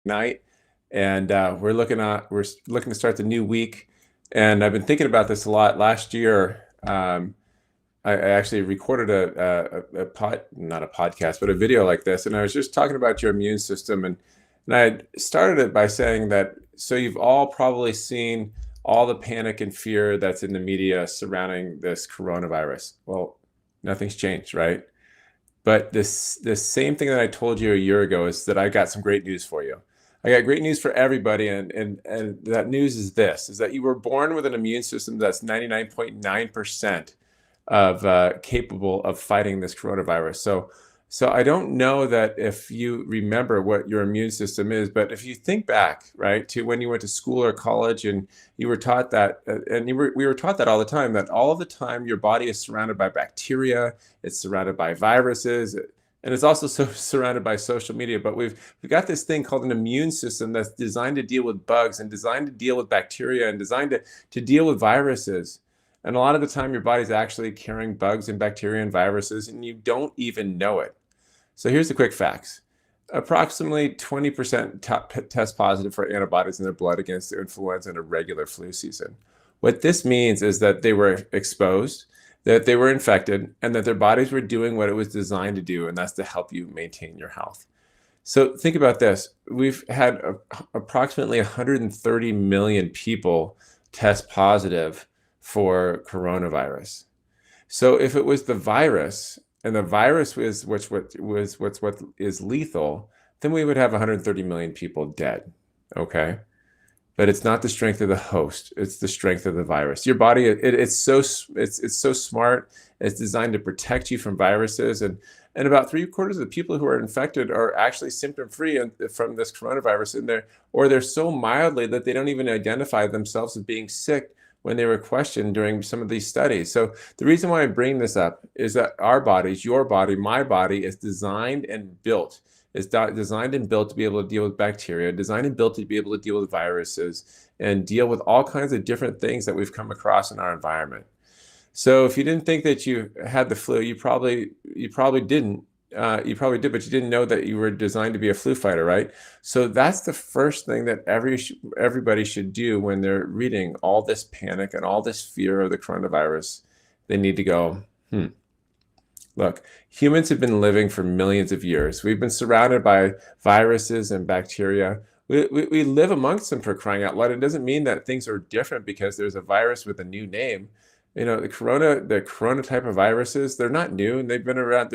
night, and we're looking to start the new week. And I've been thinking about this a lot. Last year, I actually recorded not a podcast, but a video like this, and I was just talking about your immune system, and I started it by saying that, so you've all probably seen all the panic and fear that's in the media surrounding this coronavirus. Well, nothing's changed, right? But this same thing that I told you a year ago is that I got some great news for you. I got great news for everybody, and that news is this: is that you were born with an immune system that's 99.9% of capable of fighting this coronavirus. So I don't know that if you remember what your immune system is, but if you think back, right, to when you went to school or college and you were taught that, we were taught that all the time, that all of the time your body is surrounded by bacteria, it's surrounded by viruses, and it's also surrounded by social media. But we've got this thing called an immune system that's designed to deal with bugs and designed to deal with bacteria and designed to deal with viruses. And a lot of the time your body's actually carrying bugs and bacteria and viruses, and you don't even know it. So here's the quick facts. Approximately 20% test positive for antibodies in their blood against influenza in a regular flu season. What this means is that they were exposed, that they were infected, and that their bodies were doing what it was designed to do, and that's to help you maintain your health. So think about this. We've had approximately 130 million people test positive for coronavirus. So if it was the virus, and the virus was what is lethal, then we would have 130 million people dead, okay? But it's not the strength of the host, it's the strength of the virus. Your body, it's so smart, it's designed to protect you from viruses, and about 3/4 of the people who are infected are actually symptom-free from this coronavirus, or they're so mildly that they don't even identify themselves as being sick when they were questioned during some of these studies. So the reason why I bring this up is that our bodies, your body, my body, is designed and built. It's designed and built to be able to deal with bacteria, designed and built to be able to deal with viruses, and deal with all kinds of different things that we've come across in our environment. So if you didn't think that you had the flu, you probably didn't. You probably did, but you didn't know that you were designed to be a flu fighter, right? So that's the first thing that everybody should do when they're reading all this panic and all this fear of the coronavirus. They need to go, look, humans have been living for millions of years. We've been surrounded by viruses and bacteria. We live amongst them, for crying out loud. It doesn't mean that things are different because there's a virus with a new name. You know, the corona type of viruses, they're not new, and they've been around.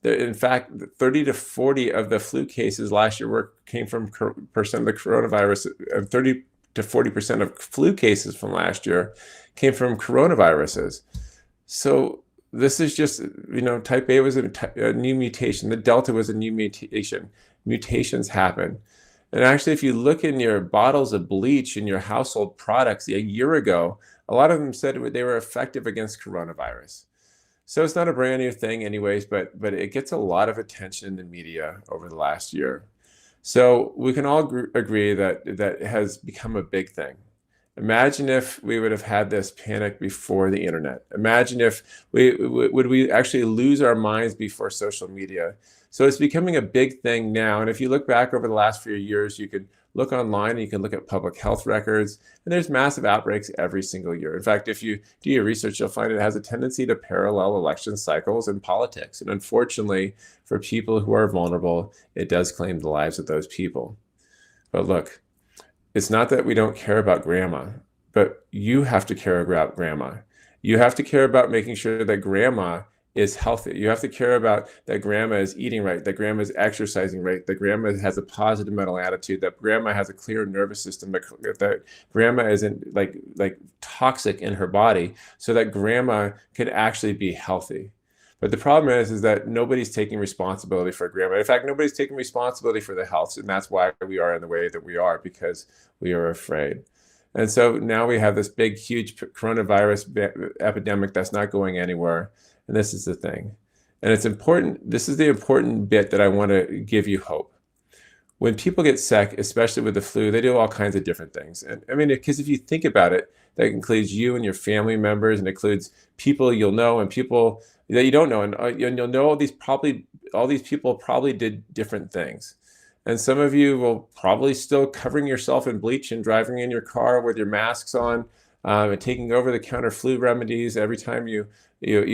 In fact, 30 to 40 of the flu cases last year came from percent of the coronavirus, and 30 to 40% of flu cases from last year came from coronaviruses. So this is just, type A was a new mutation. The Delta was a new mutation. Mutations happen. And actually, if you look in your bottles of bleach in your household products a year ago, a lot of them said they were effective against coronavirus. So it's not a brand new thing anyways, but it gets a lot of attention in the media over the last year. So we can all agree that has become a big thing. Imagine if we would have had this panic before the internet. Imagine if we actually lose our minds before social media. So it's becoming a big thing now. And if you look back over the last few years, you could look online and you can look at public health records, and there's massive outbreaks every single year. In fact, if you do your research, you'll find it has a tendency to parallel election cycles and politics. And unfortunately, for people who are vulnerable, it does claim the lives of those people. But look, it's not that we don't care about grandma, but you have to care about grandma. You have to care about making sure that grandma is healthy. You have to care about that grandma is eating right, that grandma is exercising right, that grandma has a positive mental attitude, that grandma has a clear nervous system, that grandma isn't like toxic in her body, so that grandma can actually be healthy. But the problem is that nobody's taking responsibility for grandma. In fact, nobody's taking responsibility for the health, and that's why we are in the way that we are, because we are afraid. And so now we have this big, huge coronavirus epidemic that's not going anywhere. And this is the thing. And it's important. This is the important bit that I want to give you hope. When people get sick, especially with the flu, they do all kinds of different things. And I mean, because if you think about it, that includes you and your family members, and includes people you'll know and people that you don't know. And you'll know all these people probably did different things. And some of you will probably still covering yourself in bleach and driving in your car with your masks on, and taking over-the-counter flu remedies every time you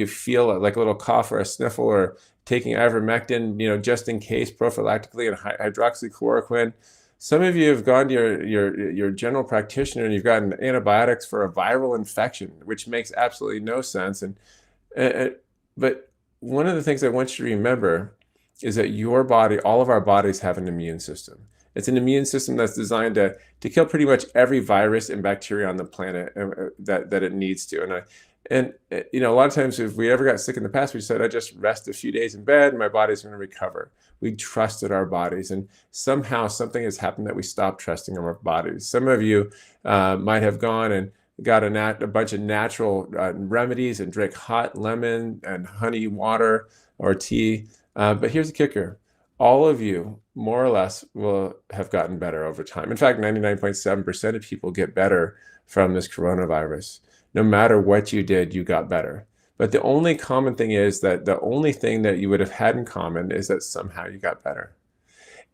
feel like a little cough or a sniffle, or taking ivermectin, just in case, prophylactically, and hydroxychloroquine. Some of you have gone to your general practitioner and you've gotten antibiotics for a viral infection, which makes absolutely no sense. Uh, but one of the things I want you to remember is that your body, all of our bodies, have an immune system. It's an immune system that's designed to kill pretty much every virus and bacteria on the planet that it needs to. A lot of times, if we ever got sick in the past, we said, I just rest a few days in bed and my body's going to recover. We trusted our bodies, and somehow something has happened that we stopped trusting our bodies. Some of you might have gone and got a bunch of natural remedies and drank hot lemon and honey water or tea. But here's the kicker. All of you, more or less, will have gotten better over time. In fact, 99.7% of people get better from this coronavirus. No matter what you did, you got better. But the only common thing is that the only thing that you would have had in common is that somehow you got better.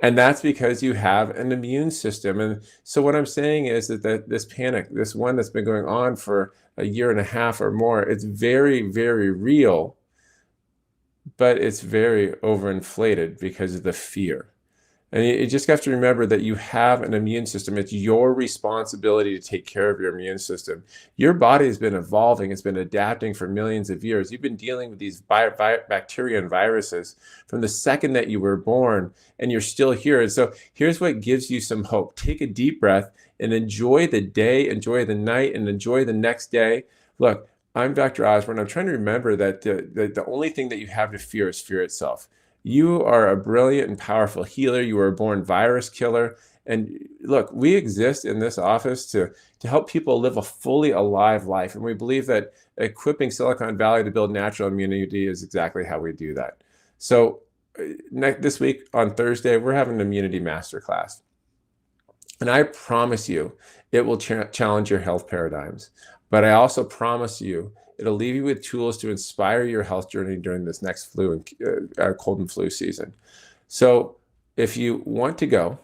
And that's because you have an immune system. And so what I'm saying is that this panic, this one that's been going on for a year and a half or more, it's very, very real, but it's very overinflated because of the fear. And you just have to remember that you have an immune system. It's your responsibility to take care of your immune system. Your body has been evolving. It's been adapting for millions of years. You've been dealing with these bacteria and viruses from the second that you were born, and you're still here. And so here's what gives you some hope. Take a deep breath and enjoy the day, enjoy the night, and enjoy the next day. Look, I'm Dr. Osborne. I'm trying to remember that the only thing that you have to fear is fear itself. You are a brilliant and powerful healer. You were a born virus killer. And look, we exist in this office to help people live a fully alive life. And we believe that equipping Silicon Valley to build natural immunity is exactly how we do that. So this week on Thursday, we're having an immunity masterclass. And I promise you, it will challenge your health paradigms. But I also promise you, it'll leave you with tools to inspire your health journey during this next flu and cold and flu season. So if you want to go,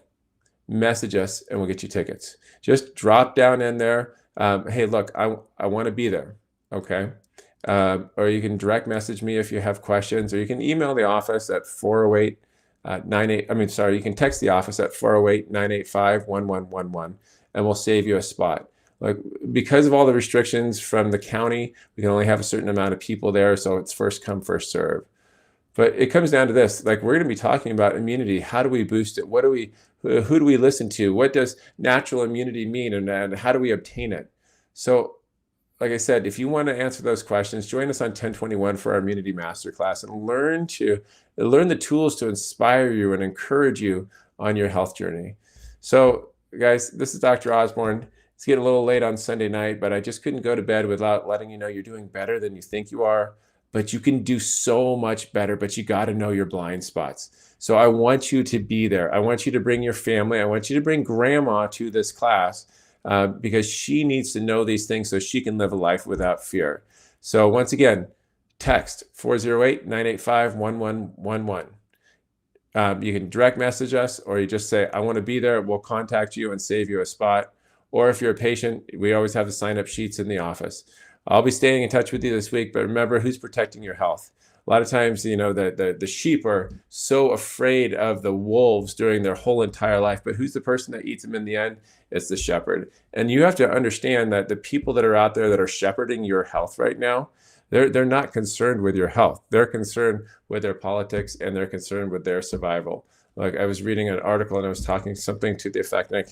message us and we'll get you tickets. Just drop down in there. Hey, look, I want to be there. Okay. Or you can direct message me if you have questions, or you can email the office at 408 you can text the office at 408-985-1111 and we'll save you a spot. Like, because of all the restrictions from the county, we can only have a certain amount of people there, so it's first come, first serve. But it comes down to this: like, we're going to be talking about immunity. How do we boost it? Who do we listen to? What does natural immunity mean, and how do we obtain it? So, like I said, if you want to answer those questions, join us on 1021 for our immunity masterclass and learn the tools to inspire you and encourage you on your health journey. So, guys, this is Dr. Osborne. It's getting a little late on Sunday night, but I just couldn't go to bed without letting you know you're doing better than you think you are. But you can do so much better, but you got to know your blind spots. So I want you to be there. I want you to bring your family. I want you to bring grandma to this class because she needs to know these things so she can live a life without fear. So once again, text 408-985-1111. You can direct message us, or you just say, I want to be there. We'll contact you and save you a spot. Or if you're a patient, we always have the sign-up sheets in the office. I'll be staying in touch with you this week, but remember, who's protecting your health? A lot of times, the sheep are so afraid of the wolves during their whole entire life, but who's the person that eats them in the end? It's the shepherd. And you have to understand that the people that are out there that are shepherding your health right now, they're not concerned with your health. They're concerned with their politics, and they're concerned with their survival. Like, I was reading an article and I was talking something to the effect, and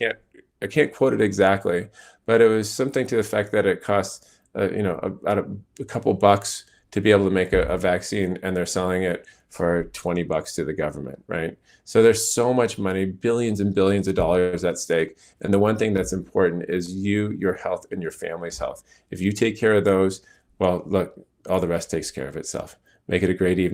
I can't quote it exactly, but it was something to the effect that it costs, about a couple bucks to be able to make a vaccine, and they're selling it for $20 to the government, right? So there's so much money, billions and billions of dollars at stake. And the one thing that's important is your health, and your family's health. If you take care of those, well, look, all the rest takes care of itself. Make it a great evening.